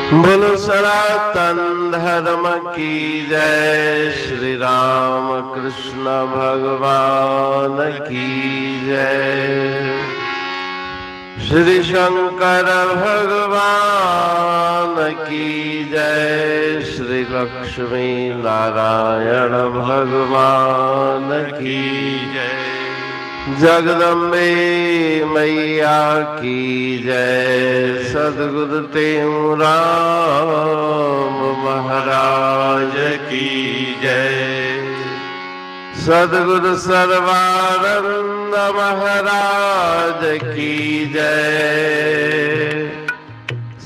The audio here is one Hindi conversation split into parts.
बोलो सनातन धर्म की जय। श्री राम कृष्ण भगवान की जय। श्री शंकर भगवान की जय। श्री लक्ष्मी नारायण भगवान की जय। जगदम्बे मैया की जय। सद्गुरु राम महाराज की जय। सद्गुरु सर्वानंद महाराज की जय।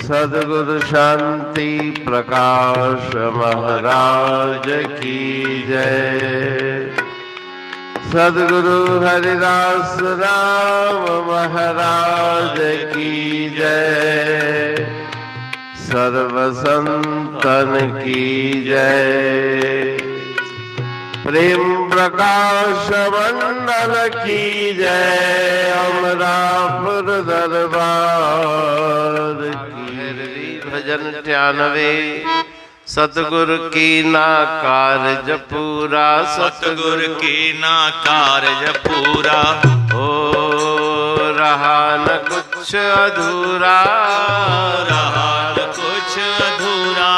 सद्गुरु शांति प्रकाश महाराज की जय। सद्गुरु हरिदास राम महाराज की जय। सर्व संतन की जय। प्रेम प्रकाश मंडल की जय। अमरापुर दरबार की। भजन 93। सतगुर की ना कारज पूरा। सतगुर की ना कारज पूरा। हो रहा न कुछ अधूरा। रहा न कुछ अधूरा।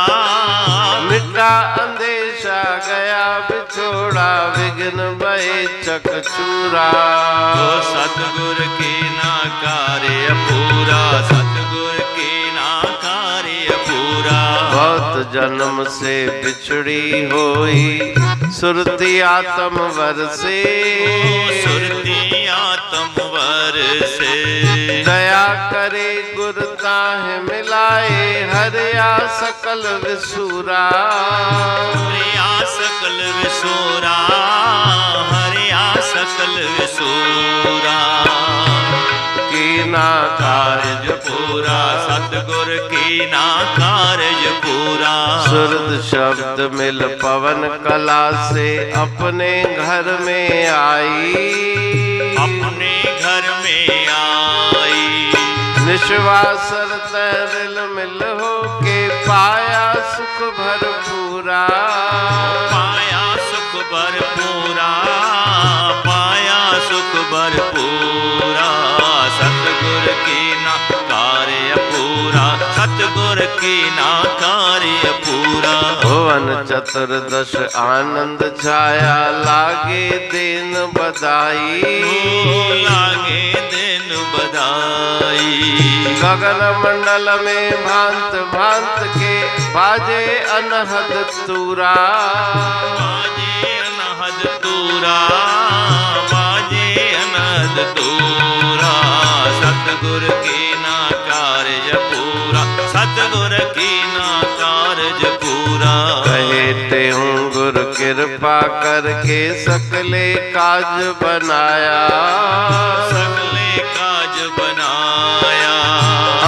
मिटा अंदेशा गया बिछोड़ा। विघ्न भय चकचूरा। तो सतगुर की ना कार्य पूरा। सतगुर की ना कार्य पूरा। बहुत जन्म से बिछड़ी होई सुरती आत्म वर से। सुरती आत्म वर से। दया करे गुरु ताहि मिलाए। हरिया सकल विसूरा। हरिया सकल विसूरा। हरिया सकल विसूरा। कीना कारज पूरा। सतगुर की ना कारज पूरा। सुरद शब्द मिल पवन कला से अपने घर में आई। अपने घर में आई। निश्वासर तैरिल मिल हो के पाया सुख भरपूरा। पाया सुख भरपूरा। पाया सुख भरपूरा। सतगुर की ना कार्य पूरा। सतगुर की ना कार्य पूरा। भुवन चतुर्दश आनंद छाया। लागे दिन बधाई। लागे दिन बधाई। गगन मंडल में भांत भांत के बाजे अनहद तूरा। बाजे अनहद तूरा। बाजे अनहद तूरा। सतगुर की ना कार्य पूरा। सतगुर की ना कार्य पूरा। कहते हूँ गुरु कृपा करके सकले काज बनाया। सकले काज बनाया।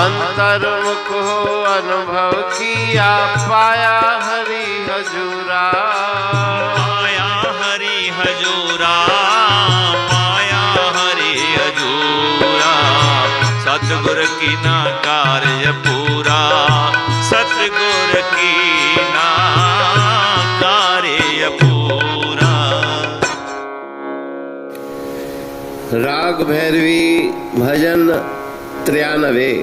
अंतर्मुख हो अनुभव किया। पाया हरि हजूरा। पाया हरि हजूरा। पाया हरि हजूरा। सतगुर की ना कार्य पूरा। सतगुर की ना कार्य पूरा। राग भैरवी भजन 93।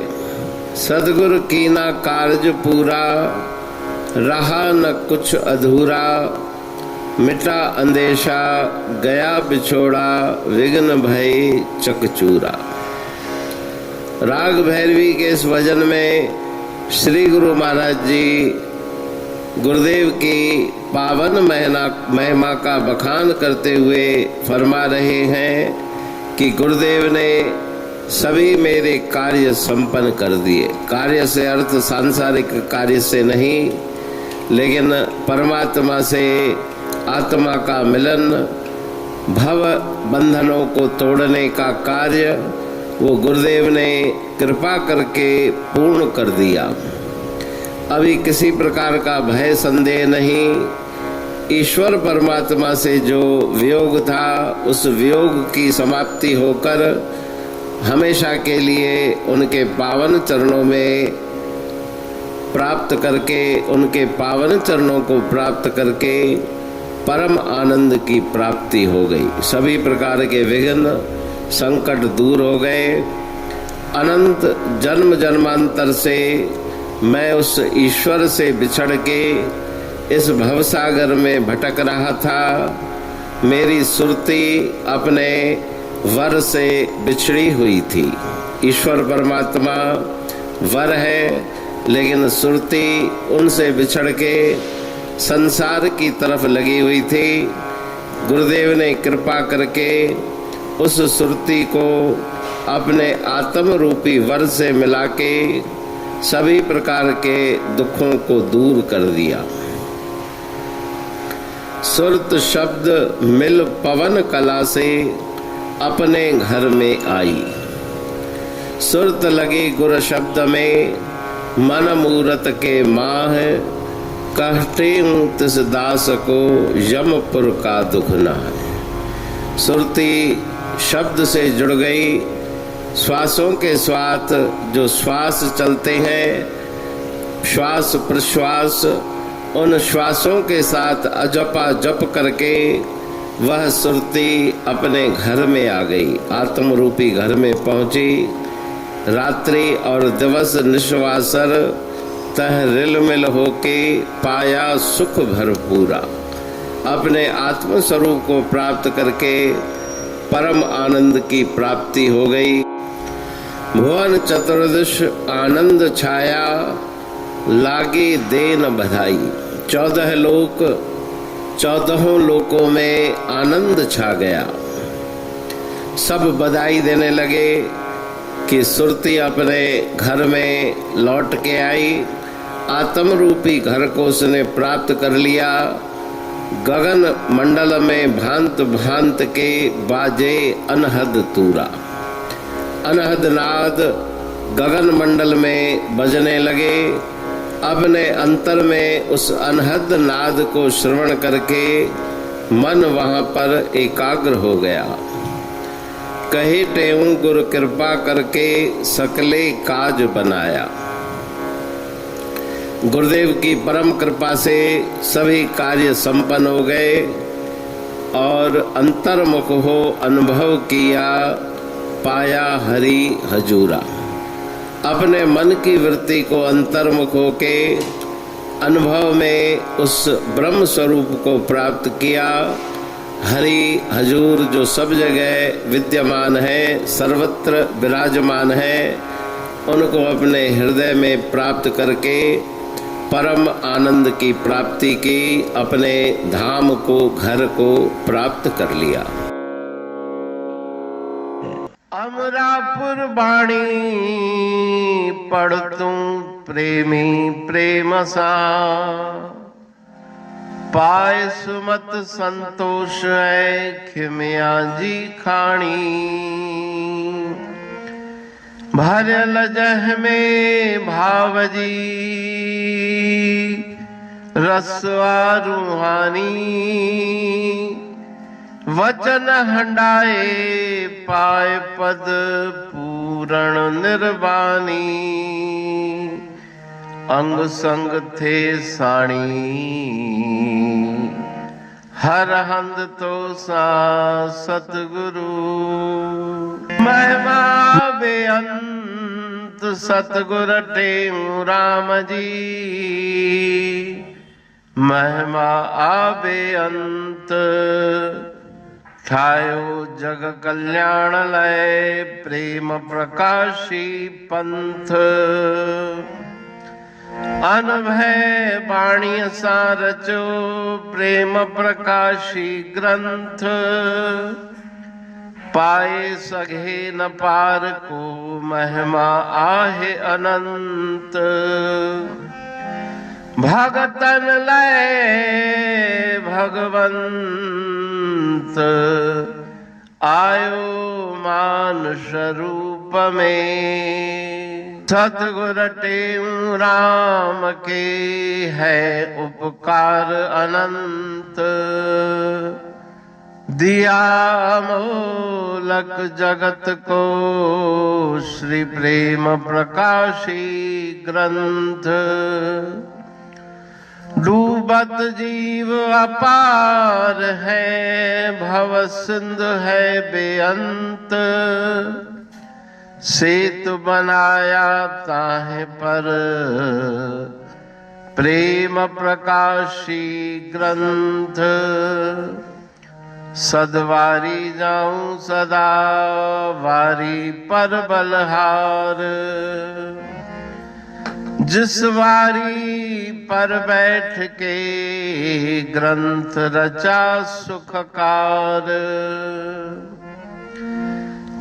सद्गुरु की ना कार्य पूरा। रहा न कुछ अधूरा। मिटा अंदेशा गया बिछोड़ा। विघ्न भय चकचूरा। राग भैरवी के इस भजन में श्री गुरु महाराज जी गुरुदेव की पावन महिमा का बखान करते हुए फरमा रहे हैं कि गुरुदेव ने सभी मेरे कार्य संपन्न कर दिए। कार्य से अर्थ सांसारिक कार्य से नहीं, लेकिन परमात्मा से आत्मा का मिलन, भव बंधनों को तोड़ने का कार्य वो गुरुदेव ने कृपा करके पूर्ण कर दिया। अभी किसी प्रकार का भय संदेह नहीं। ईश्वर परमात्मा से जो वियोग था, उस वियोग की समाप्ति होकर हमेशा के लिए उनके पावन चरणों में प्राप्त करके, उनके पावन चरणों को प्राप्त करके परम आनंद की प्राप्ति हो गई। सभी प्रकार के विघ्न संकट दूर हो गए। अनंत जन्म जन्मांतर से मैं उस ईश्वर से बिछड़ के इस भवसागर में भटक रहा था। मेरी सुरती अपने वर से बिछड़ी हुई थी। ईश्वर परमात्मा वर है, लेकिन सुरती उनसे बिछड़ के संसार की तरफ लगी हुई थी। गुरुदेव ने कृपा करके उस सुरती को अपने आत्म रूपी वर से मिला के सभी प्रकार के दुखों को दूर कर दिया। सुरत शब्द मिल पवन कला से अपने घर में आई। सुरत लगी गुर शब्द में मन मूरत के माह, कहते तिस दास को यमपुर का दुख ना है। सुरती शब्द से जुड़ गई। श्वासों के स्वात जो श्वास चलते हैं, श्वास प्रश्वास, उन श्वासों के साथ अजपा जप करके वह सुरती अपने घर में आ गई। आत्म रूपी घर में पहुंची। रात्रि और दिवस निश्वासर तह रिलमिल होके पाया सुख भरपूरा। अपने आत्म स्वरूप को प्राप्त करके परम आनंद की प्राप्ति हो गई। भुवन चतुर्दश आनंद छाया, लागे देन बधाई। 14 लोक, 14 लोकों में आनंद छा गया। सब बधाई देने लगे कि सुरती अपने घर में लौट के आई। आत्म रूपी घर को उसने प्राप्त कर लिया। गगन मंडल में भांत भांत के बाजे अनहद तूरा। अनहद नाद गगन मंडल में बजने लगे। अपने अंतर में उस अनहद नाद को श्रवण करके मन वहां पर एकाग्र हो गया। कहे टेऊं गुरु कृपा करके सकले काज बनाया। गुरुदेव की परम कृपा से सभी कार्य संपन्न हो गए और अंतर्मुख हो अनुभव किया, पाया हरि हजूरा। अपने मन की वृत्ति को अंतर्मुख होके अनुभव में उस ब्रह्म स्वरूप को प्राप्त किया। हरि हजूर जो सब जगह विद्यमान है, सर्वत्र विराजमान है, उनको अपने हृदय में प्राप्त करके परम आनंद की प्राप्ति की, अपने धाम को, घर को प्राप्त कर लिया। अमरापुर बाणी पढ़तूं प्रेमी प्रेम सा, पाए सुमत संतोष है खिमिया जी खाणी। भरल जह में भावजी रसवा रूहानी। वचन हंडाए पाए पद पूरण निर्वाणी। अंग संग थे साणी हर हंद तो सा सतगुरु। महिमा बेअंत सतगुर टेऊ राम जी। महिमा आबे अंत ठायो जग कल्याण लय प्रेम प्रकाशी पंथ। अनभय बाणी सारचो प्रेम प्रकाशी ग्रंथ। पाए सघे न पार को महिमा आहे अनंत। भगतन लय भगवंत आयो मानुष रूप में। सतगुर टेऊ राम के है उपकार अनंत। दिया मूलक जगत को श्री प्रेम प्रकाशी ग्रंथ। डूबत जीव अपार है, भव सिंध है बेअंत। सेतु बनाया ताहे पर प्रेम प्रकाशी ग्रंथ। सदवारी जाऊं सदा वारी पर बलहार। जिस वारी पर बैठ के ग्रंथ रचा सुखकार।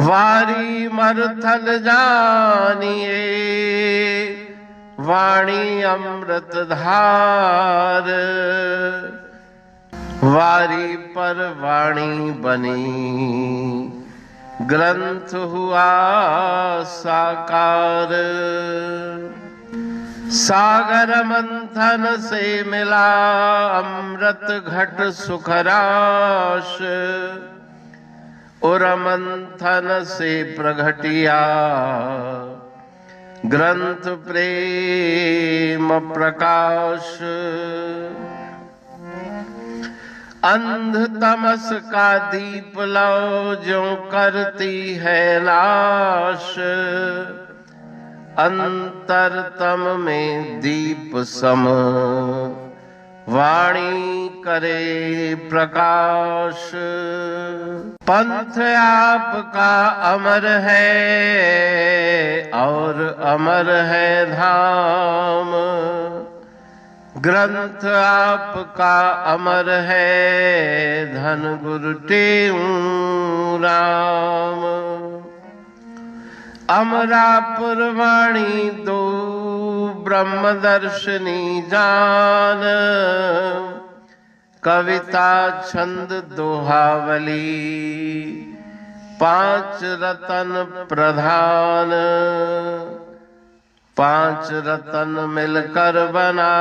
वारी मरथल जानिए वाणी अमृत धार। वारी पर वाणी बनी ग्रंथ हुआ साकार। सागर मंथन से मिला अमृत घट सुखराश। उर मंथन से प्रगटिया ग्रंथ प्रेम प्रकाश। अंध तमस का दीप लो जो करती है नाश। अंतरतम में दीप सम वाणी करे प्रकाश। पंथ आपका अमर है और अमर है धाम। ग्रंथ आपका अमर है धन गुरु टेऊ राम। अमरापुर वाणी दो ब्रह्मदर्शनी जान। कविता छंद दोहावली पांच रतन प्रधान। पांच रतन मिलकर बना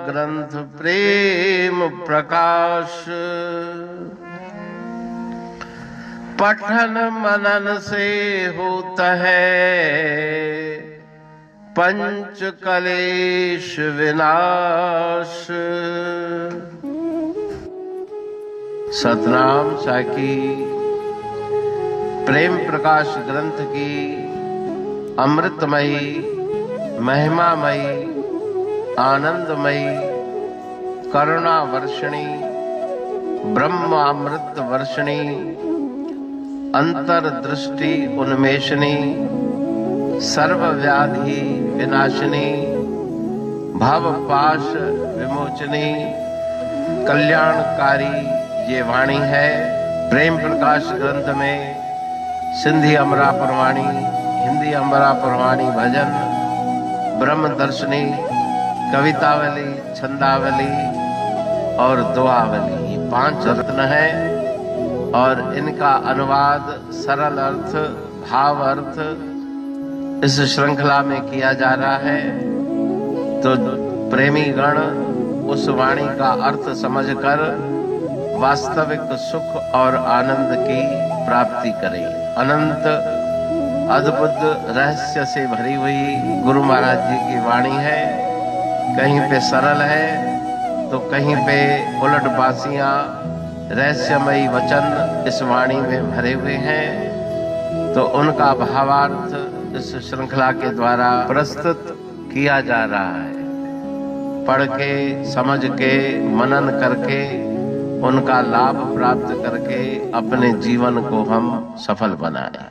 ग्रंथ प्रेम प्रकाश। पठन मनन से होता है पंच कलेश विनाश। सतनाम साकी प्रेम प्रकाश ग्रंथ की अमृतमयी महिमामयी आनंदमयी करुणा वर्षिणी ब्रह्म अमृत वर्षिणी अंतर्दृष्टि उन्मेषणी सर्व व्याधि विनाशिनी भव पाश विमोचनी कल्याणकारी ये वाणी है। प्रेम प्रकाश ग्रंथ में सिंधी अमरापुर वाणी, हिंदी अमरापुर वाणी भजन, ब्रह्म दर्शनी, कवितावली, छंदावली और दुआवली ये पांच रत्न हैं और इनका अनुवाद सरल अर्थ भाव अर्थ इस श्रृंखला में किया जा रहा है। तो प्रेमी गण उस वाणी का अर्थ समझकर वास्तविक सुख और आनंद की प्राप्ति करें। अनंत अद्भुत रहस्य से भरी हुई गुरु महाराज जी की वाणी है। कहीं पे सरल है तो कहीं पे उलट बासियां रहस्यमयी वचन इस वाणी में भरे हुए हैं। तो उनका भावार्थ इस श्रृंखला के द्वारा प्रस्तुत किया जा रहा है। पढ़ के समझ के मनन करके उनका लाभ प्राप्त करके अपने जीवन को हम सफल बनाएं।